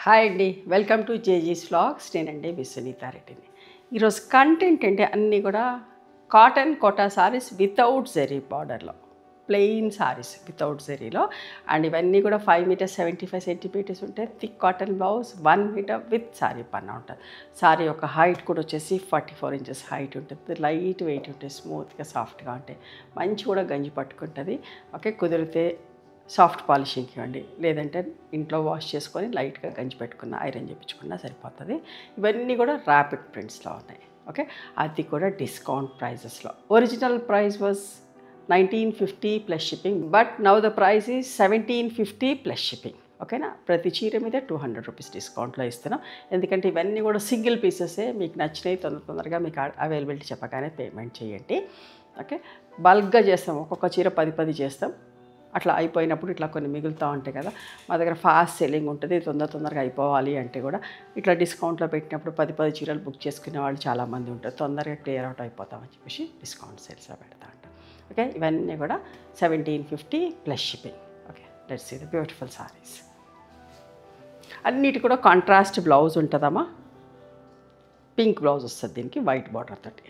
Hi అండి, welcome to జేజీస్ vlogs. నేనండి విశ్వనీతా రెడ్డిని. ఈరోజు కంటెంట్ అంటే అన్నీ కూడా కాటన్ కోటా సారీస్ వితౌట్ జరీ బార్డర్లో, ప్లెయిన్ సారీస్ వితౌట్ జరీలో. అండ్ ఇవన్నీ కూడా 5 మీటర్స్ 75 సెంటీమీటర్స్ ఉంటాయి. Thick cotton blouse, 1 metre with sari పన్నా ఉంటుంది. సారీ యొక్క హైట్ కూడా వచ్చేసి 44 ఇంచెస్ హైట్ ఉంటుంది. లైట్ వెయిట్ ఉంటుంది, స్మూత్గా సాఫ్ట్గా ఉంటాయి. మంచి కూడా గంజి పట్టుకుంటుంది. ఓకే, కుదిరితే సాఫ్ట్ పాలిషింగ్కి ఇవ్వండి, లేదంటే ఇంట్లో వాష్ చేసుకొని లైట్గా గంజి పెట్టుకున్న ఐరన్ చేయించుకున్నా సరిపోతుంది. ఇవన్నీ కూడా ర్యాపిడ్ ప్రింట్స్లో ఉన్నాయి. ఓకే, అది కూడా డిస్కౌంట్ ప్రైజెస్లో. Original price was 1950 plus shipping, but now the price is 1750 plus shipping. ఓకేనా, ప్రతి చీర మీద 200 రూపీస్ డిస్కౌంట్లో ఇస్తున్నాం. ఎందుకంటే ఇవన్నీ కూడా సింగిల్ పీసెసే. మీకు నచ్చినవి తొందరగా మీకు అవైలబిలిటీ చెప్పగానే పేమెంట్ చేయండి. ఓకే, బల్క్గా చేస్తాం, ఒక్కొక్క చీర 10 చేస్తాం. అట్లా అయిపోయినప్పుడు ఇట్లా కొన్ని మిగులుతూ ఉంటాయి కదా, మా దగ్గర ఫాస్ట్ సెల్లింగ్ ఉంటుంది. తొందరగా అయిపోవాలి అంటే కూడా ఇట్లా డిస్కౌంట్లో పెట్టినప్పుడు 10 చీరలు బుక్ చేసుకునే వాళ్ళు చాలామంది ఉంటారు. తొందరగా క్లియర్ అవుట్ అయిపోతామని చెప్పేసి డిస్కౌంట్ సేల్స్లో పెడతా ఉంటాం. ఓకే, ఇవన్నీ కూడా 1750 plus shipping. Okay, let's see the beautiful saris. అన్నిటి కూడా కాంట్రాస్ట్ బ్లౌజ్ ఉంటుందమ్మా. పింక్ బ్లౌజ్ వస్తుంది దీనికి, వైట్ బార్డర్ తోటి.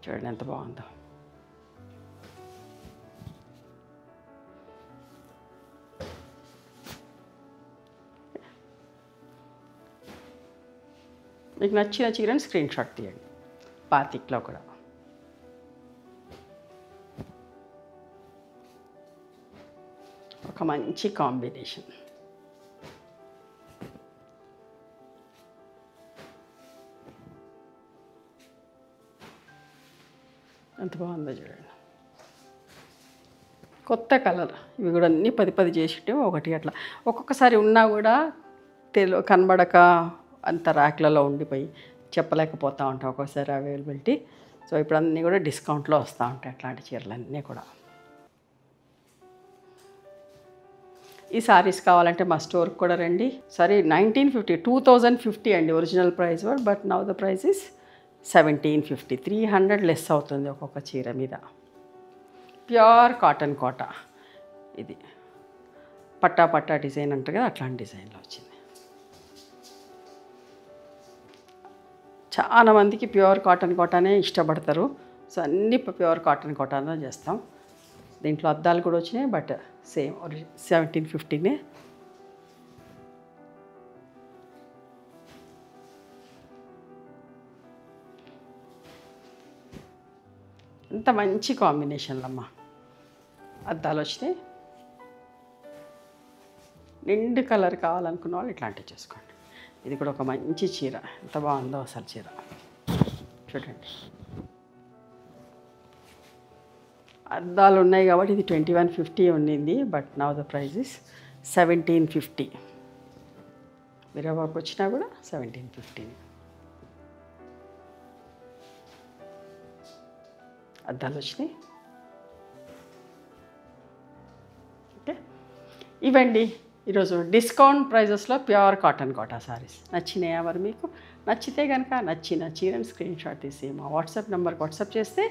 చూడండి ఎంత బాగుందో. మీకు నచ్చిన చీరని స్క్రీన్ షాట్ తీయండి. బాతిక్లో కూడా ఒక మంచి కాంబినేషన్. ఎంత బాగుందో చూడండి, కొత్త కలర్. ఇవి కూడా అన్నీ 10 చేసిట్టు ఒకటి అట్లా ఒక్కొక్కసారి ఉన్నా కూడా కనబడక అంత ర్యాక్లలో ఉండిపోయి చెప్పలేకపోతూ ఉంటాం ఒక్కొక్కసారి అవైలబిలిటీ. సో ఇప్పుడు అన్నీ కూడా డిస్కౌంట్లో వస్తూ ఉంటాయి అట్లాంటి చీరలన్నీ కూడా. ఈ సారీస్ కావాలంటే మా స్టోర్కి కూడా రండి. సరే, 2050 అండి original price, but now the price is 1750. 300 less అవుతుంది ఒక్కొక్క చీర మీద. ప్యూర్ కాటన్ కోట. ఇది పట్టా డిజైన్ అంటారు కదా, అట్లాంటి డిజైన్లో వచ్చింది. చాలా మందికి ప్యూర్ కాటన్ కోటానే ఇష్టపడతారు. సో అన్నీ ప్యూర్ కాటన్ కోటానే చేస్తాం. దీంట్లో అద్దాలు కూడా వచ్చినాయి, బట్ సేమ్ 1750నే. ఎంత మంచి కాంబినేషన్లు అమ్మా. అద్దాలు వచ్చినాయి. నిండు కలర్ కావాలనుకున్న వాళ్ళు ఇట్లాంటివి చేసుకోండి. ఇది కూడా ఒక మంచి చీర, ఎంత బాగుందో అసలు చీర చూడండి. అద్దాలు ఉన్నాయి కాబట్టి ఇది 2150 ఉండింది, but now the price is 1750. మీరు ఎవరికి వచ్చినా కూడా 1750. అద్దాలు వచ్చినాయి. ఓకే, ఇవండి ఈరోజు డిస్కౌంట్ ప్రైజెస్లో ప్యూర్ కాటన్ కోటా సారీస్. నచ్చినాయా మరి మీకు? నచ్చితే కనుక నచ్చిన చీరని స్క్రీన్ షాట్ తీసి మా వాట్సాప్ నెంబర్కి వాట్సాప్ చేస్తే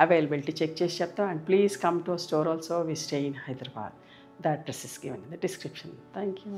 అవైలబిలిటీ చెక్ చేసి చెప్తాం. And please come to store also. We stay in Hyderabad. The address is given in the description. Thank you.